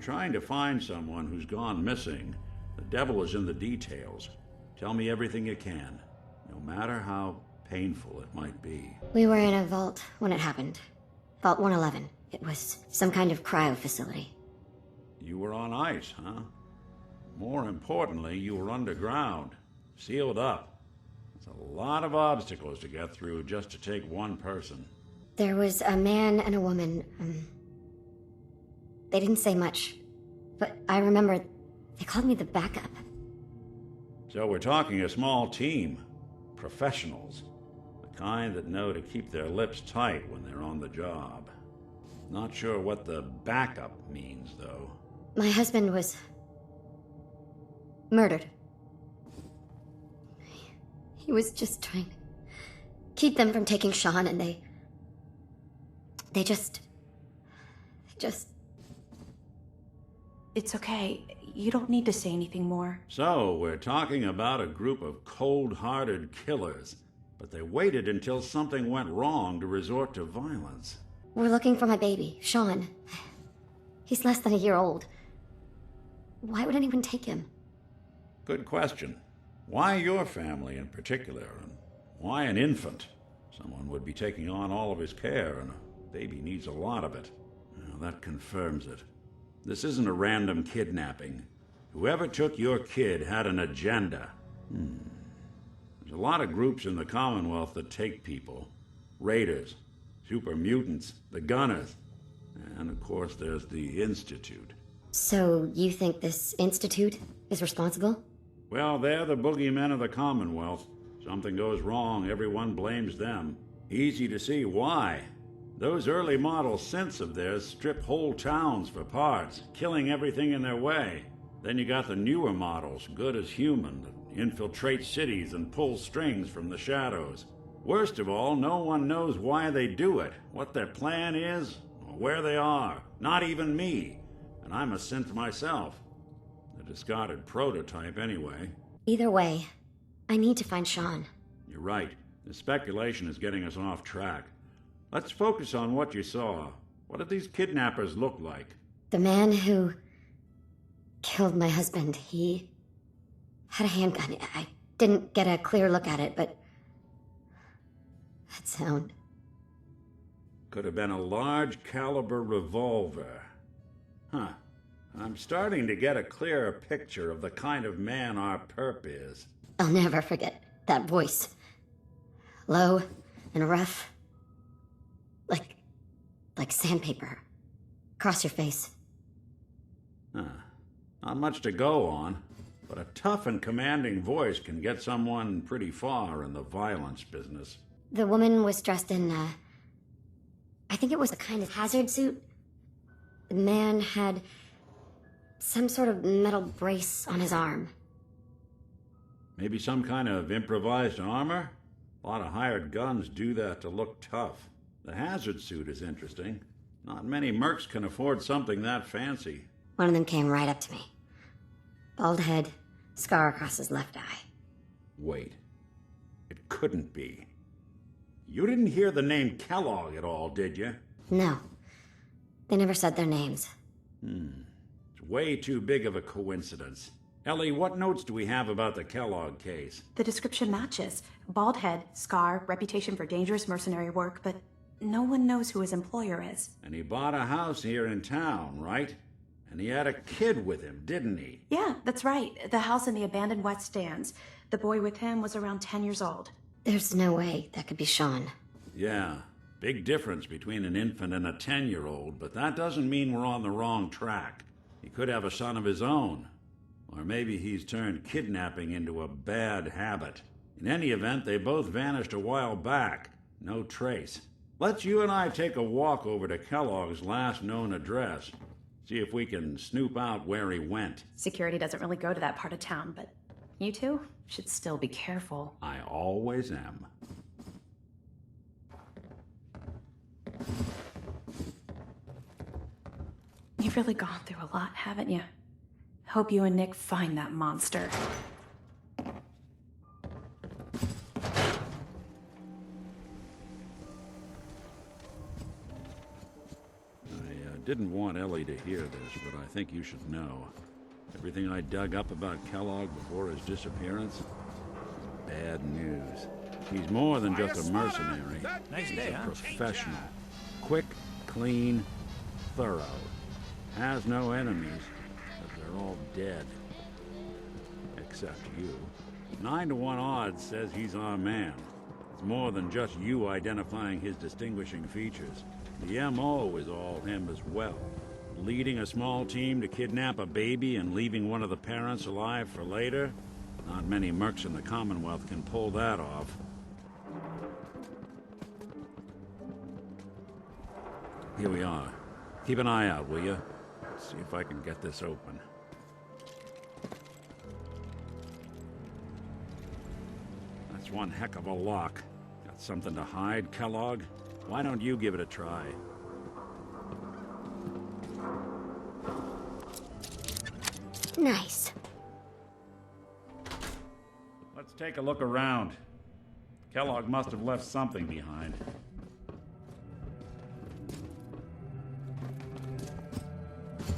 trying to find someone who's gone missing. The devil is in the details. Tell me everything you can, no matter how painful it might be. We were in a vault when it happened. Vault 111. It was some kind of cryo facility. You were on ice, huh? More importantly, you were underground, sealed up. It's a lot of obstacles to get through just to take one person. There was a man and a woman. They didn't say much, but I remember they called me the backup. So we're talking a small team. Professionals. The kind that know to keep their lips tight when they're on the job. Not sure what the backup means, though. My husband was murdered. He was just trying to keep them from taking Sean, and they just... It's okay. You don't need to say anything more. So, we're talking about a group of cold-hearted killers, but they waited until something went wrong to resort to violence. We're looking for my baby, Sean. He's less than a year old. Why would anyone take him? Good question. Why your family in particular, and why an infant? Someone would be taking on all of his care, and a baby needs a lot of it. Well, that confirms it. This isn't a random kidnapping. Whoever took your kid had an agenda. There's a lot of groups in the Commonwealth that take people. Raiders, super mutants, the Gunners, and of course there's the Institute. So you think this Institute is responsible? Well, they're the boogeymen of the Commonwealth. Something goes wrong, everyone blames them. Easy to see why. Those early model synths of theirs strip whole towns for parts, killing everything in their way. Then you got the newer models, good as human, that infiltrate cities and pull strings from the shadows. Worst of all, no one knows why they do it, what their plan is, or where they are. Not even me. And I'm a synth myself. A discarded prototype anyway. Either way, I need to find Sean. You're right. The speculation is getting us off track. Let's focus on what you saw. What did these kidnappers look like? The man who killed my husband, he had a handgun. I didn't get a clear look at it, but that sound. Could have been a large caliber revolver. Huh. I'm starting to get a clearer picture of the kind of man our perp is. I'll never forget that voice. Low and rough. Like sandpaper. Across your face. Not much to go on, but a tough and commanding voice can get someone pretty far in the violence business. The woman was dressed in, I think it was a kind of hazard suit. The man had some sort of metal brace on his arm. Maybe some kind of improvised armor? A lot of hired guns do that to look tough. The hazard suit is interesting. Not many mercs can afford something that fancy. One of them came right up to me. Bald head, scar across his left eye. Wait. It couldn't be. You didn't hear the name Kellogg at all, did you? No. They never said their names. It's way too big of a coincidence. Ellie, what notes do we have about the Kellogg case? The description matches. Bald head, scar, reputation for dangerous mercenary work, but no one knows who his employer is. And he bought a house here in town, right? And he had a kid with him, didn't he? Yeah, that's right. The house in the abandoned West Stands. The boy with him was around 10 years old. There's no way that could be Sean. Yeah, big difference between an infant and a 10-year-old, but that doesn't mean we're on the wrong track. He could have a son of his own. Or maybe he's turned kidnapping into a bad habit. In any event, they both vanished a while back. No trace. Let's you and I take a walk over to Kellogg's last known address. See if we can snoop out where he went. Security doesn't really go to that part of town, but you two should still be careful. I always am. You've really gone through a lot, haven't you? Hope you and Nick find that monster. didn't want Ellie to hear this, but I think you should know. Everything I dug up about Kellogg before his disappearance, bad news. He's more than just a mercenary. Nice He's day, a huh? professional. Quick, clean, thorough. Has no enemies, but they're all dead. Except you. 9 to 1 odds says he's our man. It's more than just you identifying his distinguishing features. The MO is all him as well. Leading a small team to kidnap a baby and leaving one of the parents alive for later? Not many mercs in the Commonwealth can pull that off. Here we are. Keep an eye out, will you? See if I can get this open. That's one heck of a lock. Got something to hide, Kellogg? Why don't you give it a try? Nice. Let's take a look around. Kellogg must have left something behind.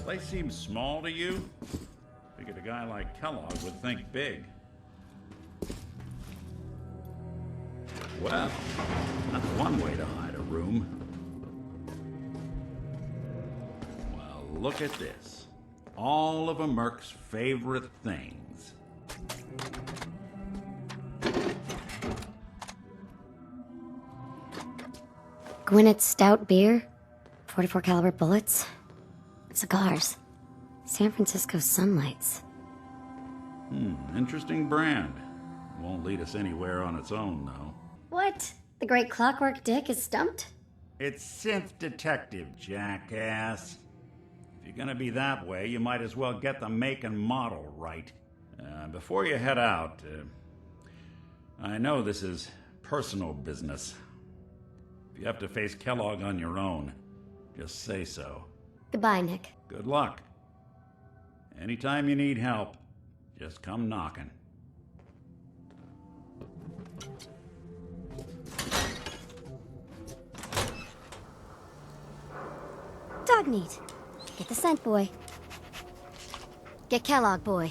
Place seems small to you? Figured a guy like Kellogg would think big. Well, that's one way to hide a room. Well, look at this. All of a merc's favorite things. Gwinnett's stout beer, 44 caliber bullets, cigars, San Francisco Sunlights. Interesting brand. Won't lead us anywhere on its own, though. What? The great Clockwork Dick is stumped? It's Synth Detective, jackass. If you're gonna be that way, you might as well get the make and model right. Before you head out, I know this is personal business. If you have to face Kellogg on your own, just say so. Goodbye, Nick. Good luck. Anytime you need help, just come knocking. Dog meat. Get the scent, boy. Get Kellogg, boy.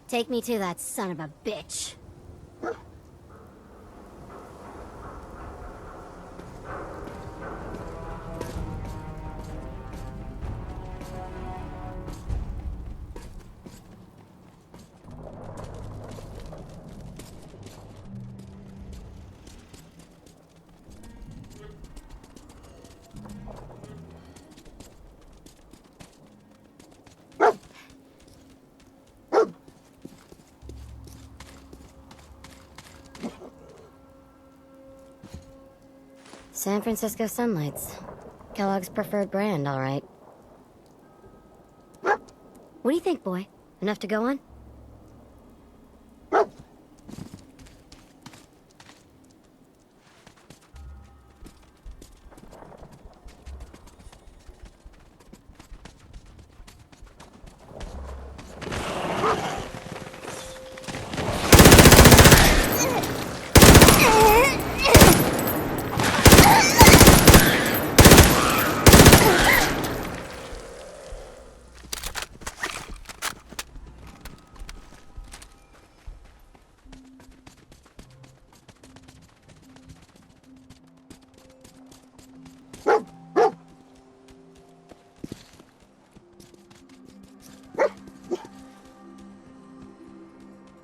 Take me to that son of a bitch. San Francisco Sunlights. Kellogg's preferred brand, all right. What do you think, boy? Enough to go on?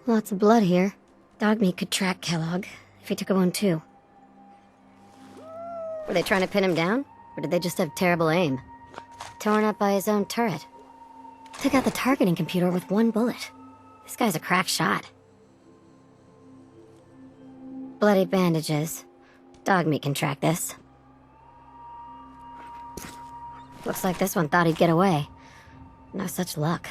Lots of blood here. Dog meat could track Kellogg, if he took a one too. Were they trying to pin him down? Or did they just have terrible aim? Torn up by his own turret. Took out the targeting computer with one bullet. This guy's a crack shot. Bloody bandages. Dog meat can track this. Looks like this one thought he'd get away. No such luck.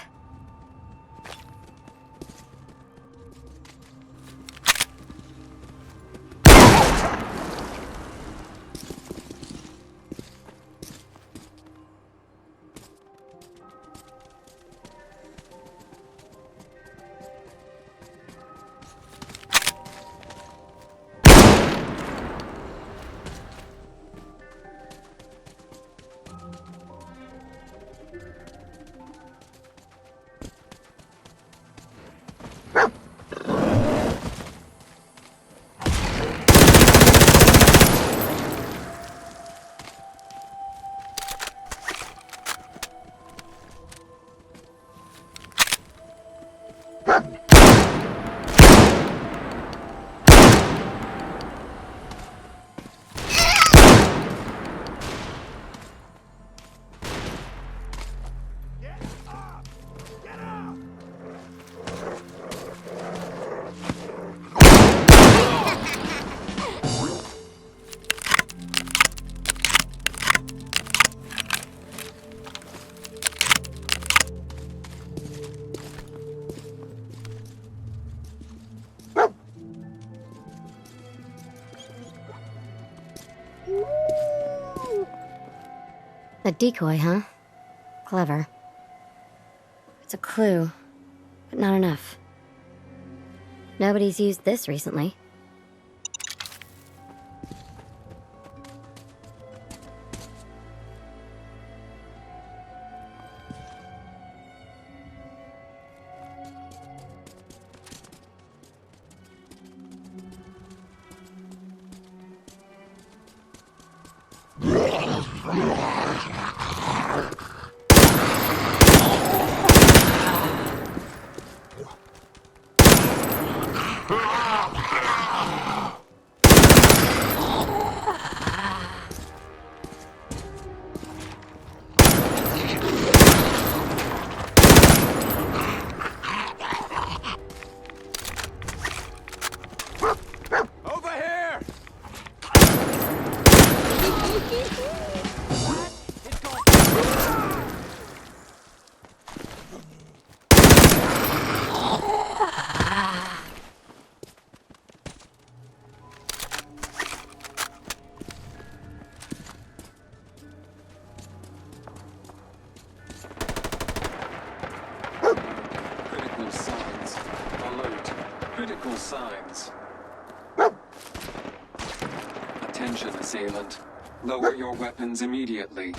A decoy, huh? Clever. It's a clue, but not enough. Nobody's used this recently. Critical signs. Attention, assailant. Lower your weapons immediately.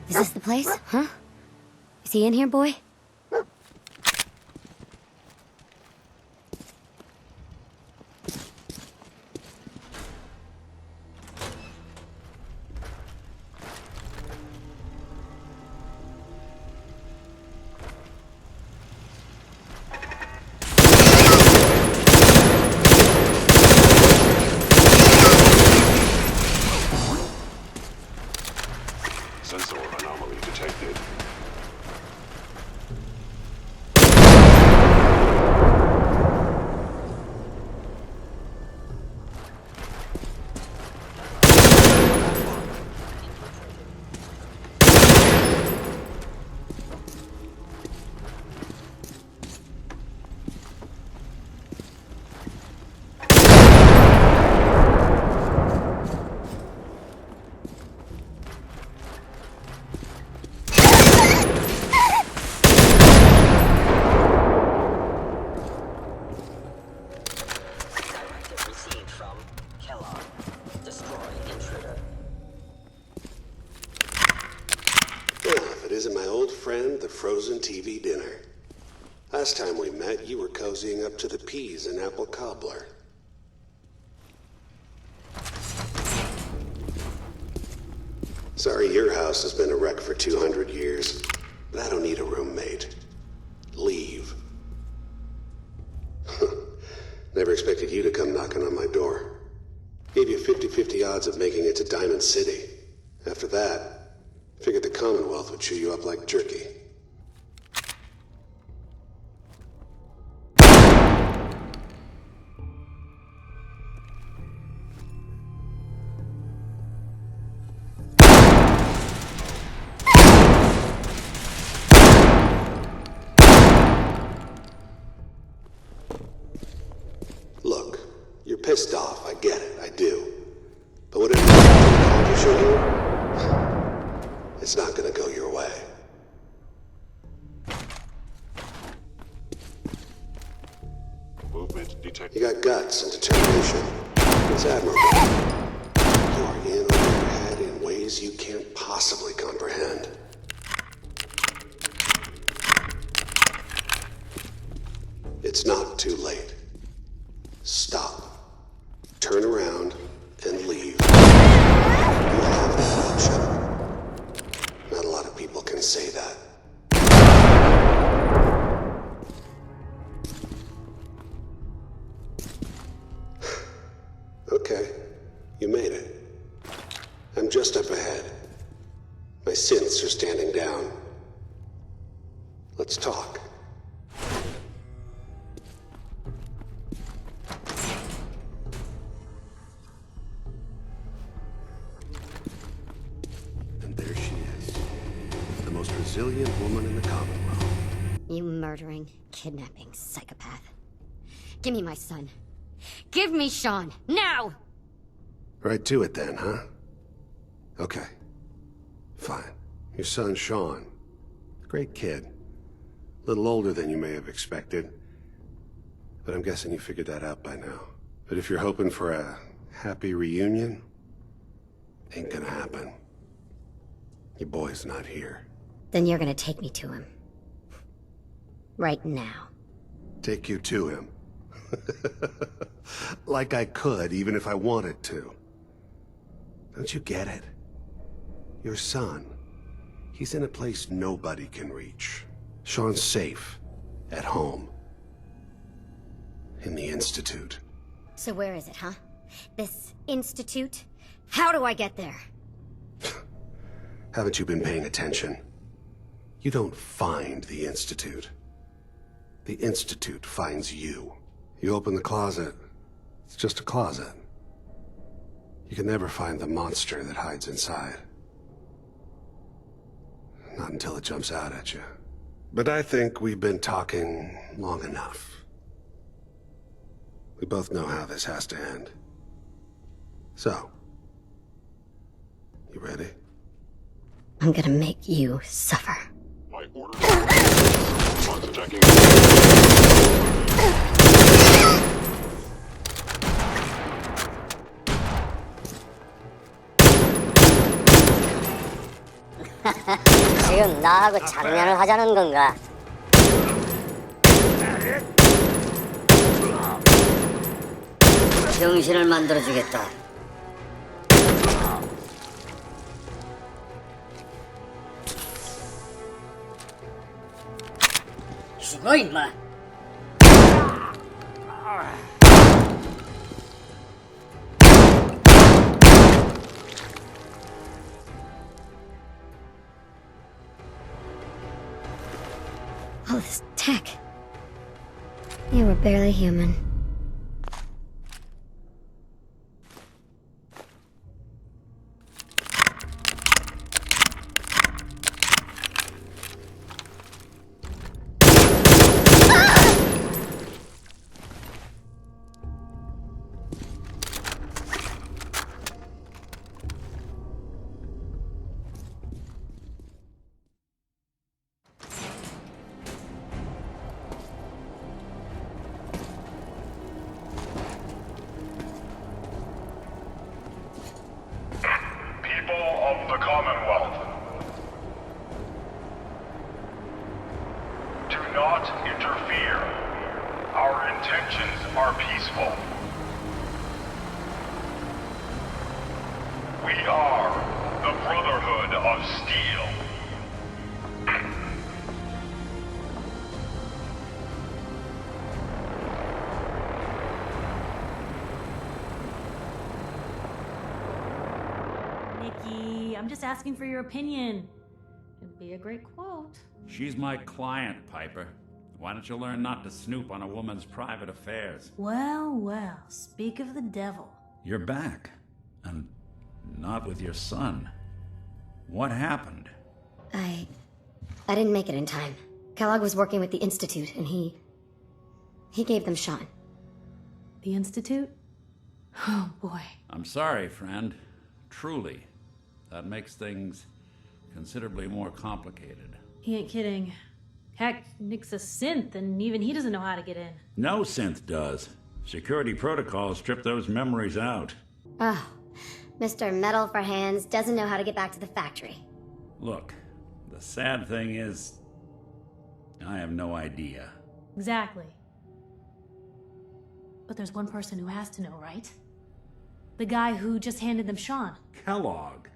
Is this the place? Huh? Is he in here, boy? Sensor anomaly detected. Isn't my old friend, the frozen TV dinner. Last time we met, you were cozying up to the peas and apple cobbler. Sorry your house has been a wreck for 200 years, but I don't need a roommate. Leave. Never expected you to come knocking on my door. Gave you 50-50 odds of making it to Diamond City. After that, figured the Commonwealth would chew you up like jerky. Look, you're pissed off, I get it, I do. But whatever you should hear, guts and determination. It's admirable. You are in over your head in ways you can't possibly comprehend. It's not too late. Stop. Turn around and leave. You have that option. Not a lot of people can say that. Okay, you made it. I'm just up ahead. My synths are standing down. Let's talk. And there she is. The most resilient woman in the Commonwealth. You murdering, kidnapping psychopath. Give me my son. Give me Sean, now! Right to it then, huh? Okay. Fine. Your son, Sean. Great kid. Little older than you may have expected. But I'm guessing you figured that out by now. But if you're hoping for a happy reunion, ain't gonna happen. Your boy's not here. Then you're gonna take me to him. Right now. Take you to him. Like I could, even if I wanted to. Don't you get it? Your son. He's in a place nobody can reach. Sean's safe. At home. In the Institute. So where is it, huh? This institute? How do I get there? Haven't you been paying attention? You don't find the Institute. The Institute finds you. You open the closet, it's just a closet. You can never find the monster that hides inside. Not until it jumps out at you. But I think we've been talking long enough. We both know how this has to end. So, you ready? I'm gonna make you suffer. My orders. Response attacking. 지금 나하고 장난을 하자는 건가? 정신을 만들어주겠다. 죽어 임마. All this tech. You were barely human. People of the Commonwealth. Do not interfere. Our intentions are peaceful. We are the Brotherhood of Steel. Nikki, I'm just asking for your opinion. It'd be a great quote. She's my client, Piper. Why don't you learn not to snoop on a woman's private affairs? Well, well, speak of the devil. You're back. And not with your son. What happened? I didn't make it in time. Kellogg was working with the Institute, and he gave them Sean. The Institute? Oh, boy. I'm sorry, friend. Truly. That makes things considerably more complicated. He ain't kidding. Heck, Nick's a synth, and even he doesn't know how to get in. No synth does. Security protocols strip those memories out. Oh, Mr. Metal for Hands doesn't know how to get back to the factory. Look, the sad thing is, I have no idea. Exactly. But there's one person who has to know, right? The guy who just handed them Sean. Kellogg.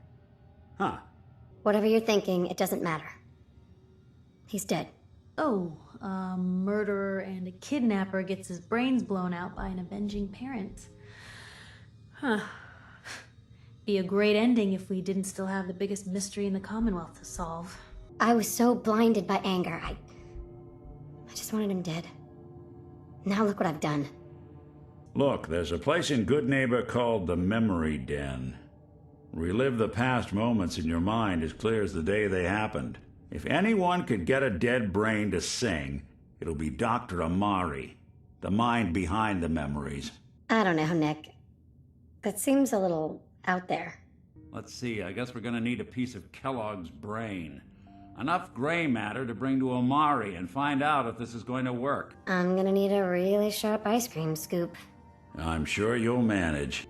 Huh. Whatever you're thinking, it doesn't matter. He's dead. Oh, a murderer and a kidnapper gets his brains blown out by an avenging parent. Huh. Be a great ending if we didn't still have the biggest mystery in the Commonwealth to solve. I was so blinded by anger. I just wanted him dead. Now look what I've done. Look, there's a place in Goodneighbor called the Memory Den. Relive the past moments in your mind as clear as the day they happened. If anyone could get a dead brain to sing, it'll be Dr. Amari, the mind behind the memories. I don't know, Nick. That seems a little out there. Let's see, I guess we're gonna need a piece of Kellogg's brain. Enough gray matter to bring to Amari and find out if this is going to work. I'm gonna need a really sharp ice cream scoop. I'm sure you'll manage.